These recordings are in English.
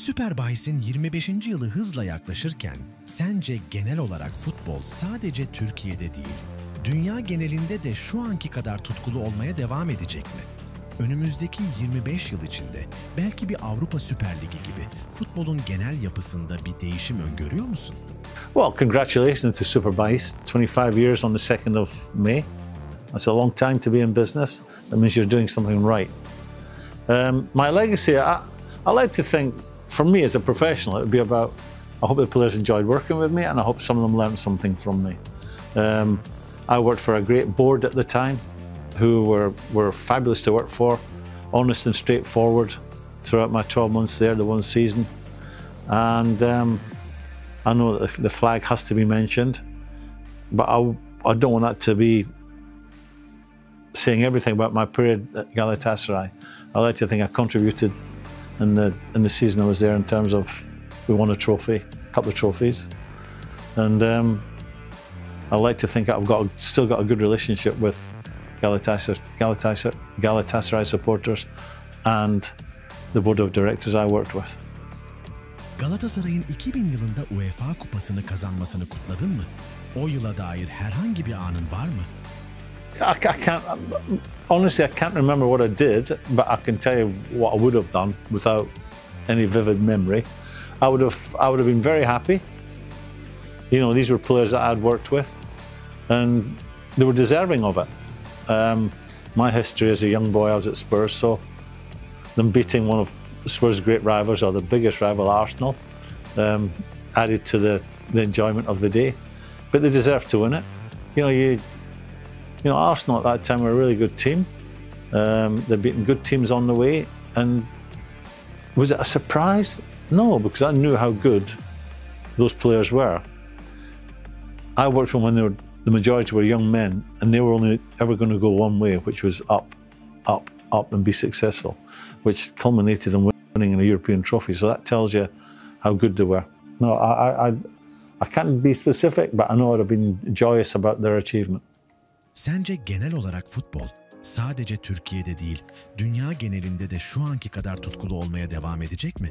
Superbahis'in 25. yılı hızla yaklaşırken sence genel olarak futbol sadece Türkiye'de değil, dünya genelinde de şu anki kadar tutkulu olmaya devam edecek mi? Önümüzdeki 25 yıl içinde belki bir Avrupa Süper Ligi gibi futbolun genel yapısında bir değişim öngörüyor musun? Well, congratulations to Superbahis, 25 years on the 2nd of May. That's a long time to be in business. That means you're doing something right. My legacy, I like to think, for me as a professional, it would be about, I hope the players enjoyed working with me and I hope some of them learned something from me. I worked for a great board at the time who were fabulous to work for, honest and straightforward throughout my 12 months there, the one season. And I know that the flag has to be mentioned, but I don't want that to be saying everything about my period at Galatasaray. I like to think I contributed in the season I was there in terms of we won a trophy, a couple of trophies, and I like to think I've still got a good relationship with Galatasaray supporters and the board of directors I worked with. Galatasaray'ın 2000 yılında UEFA kupasını kazanmasını kutladın mı? O yıla dair herhangi bir anın var mı? Honestly, I can't remember what I did, but I can tell you what I would have done without any vivid memory. I would have been very happy. You know, these were players that I'd worked with, and they were deserving of it. My history as a young boy, I was at Spurs, so them beating one of Spurs' great rivals, or the biggest rival, Arsenal, added to the enjoyment of the day. But they deserved to win it. You know, Arsenal at that time were a really good team. They'd beaten good teams on the way, and was it a surprise? No, because I knew how good those players were. I worked for them when the majority were young men, and they were only ever going to go one way, which was up, up, up, and be successful, which culminated in winning a European trophy. So that tells you how good they were. No, I can't be specific, but I know I'd have been joyous about their achievement. Sence genel olarak futbol sadece Türkiye'de değil, dünya genelinde de şu anki kadar tutkulu olmaya devam edecek mi?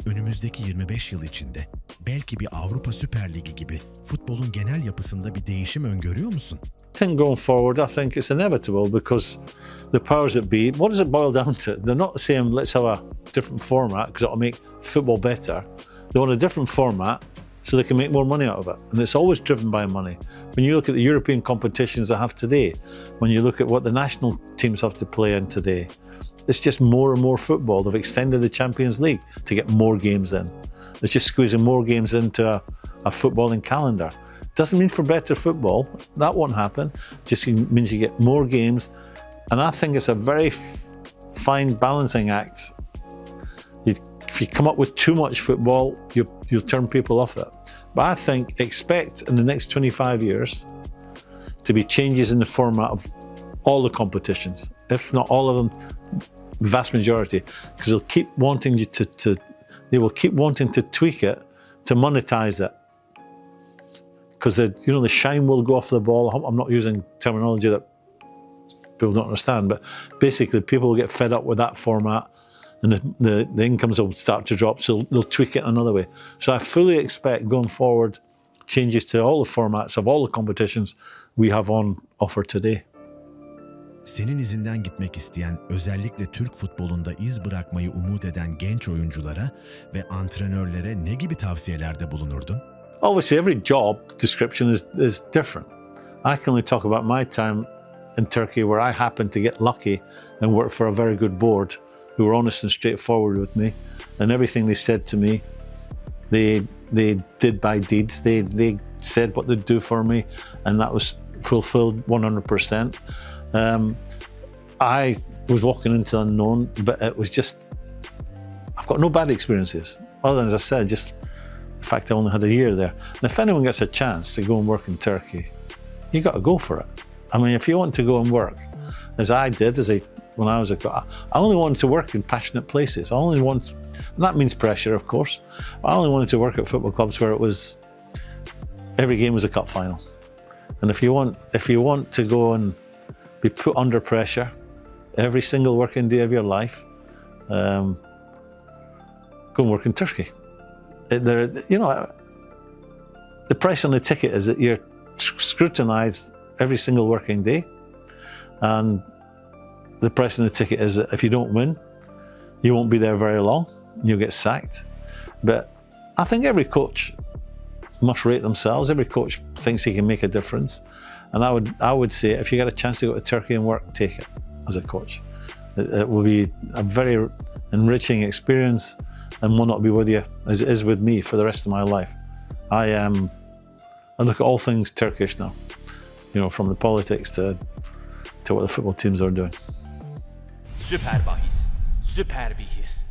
Önümüzdeki 25 yıl içinde belki bir Avrupa Süper Ligi gibi futbolun genel yapısında bir değişim öngörüyor musun? I think going forward, I think it's inevitable because the powers that be, what does it boil down to? They're not saying let's have a different format because it'll make football better. They want a different format so they can make more money out of it. And it's always driven by money. When you look at the European competitions they have today, when you look at what the national teams have to play in today, it's just more and more football. They've extended the Champions League to get more games in. It's just squeezing more games into a footballing calendar. Doesn't mean for better football, that won't happen. Just means you get more games. And I think it's a very fine balancing act. If you come up with too much football, you'll turn people off it. But I think expect in the next 25 years to be changes in the format of all the competitions, if not all of them, vast majority, because they'll keep wanting you they will keep wanting to tweak it to monetize it. Because the shine will go off the ball. I'm not using terminology that people don't understand, but basically people will get fed up with that format, and the incomes will start to drop, so they'll tweak it another way. So I fully expect going forward changes to all the formats of all the competitions we have on offer today. Senin izinden gitmek isteyen, özellikle Türk futbolunda iz bırakmayı umut eden genç oyunculara ve antrenörlere ne gibi tavsiyelerde bulunurdun? Obviously, every job description is different. I can only talk about my time in Turkey, where I happened to get lucky and work for a very good board who were honest and straightforward with me, and everything they said to me, they did by deeds. They said what they'd do for me, and that was fulfilled 100%. I was walking into the unknown, but it was just, I've got no bad experiences, other than, as I said, just the fact I only had a year there. And if anyone gets a chance to go and work in Turkey, you got to go for it. I mean, if you want to go and work, as I did, when I was a kid, I only wanted to work in passionate places. And that means pressure, of course, but I only wanted to work at football clubs where it was, every game was a cup final. And if you want to go and be put under pressure every single working day of your life, go and work in Turkey. You know, the price on the ticket is that you're scrutinised every single working day, and the price on the ticket is that if you don't win, you won't be there very long, you'll get sacked. But I think every coach must rate themselves. Every coach thinks he can make a difference. And I would say, if you get a chance to go to Turkey and work, take it as a coach. It will be a very enriching experience and will not be with you as it is with me for the rest of my life. I look at all things Turkish now, you know, from the politics to what the football teams are doing. Superbahis, süper bir his.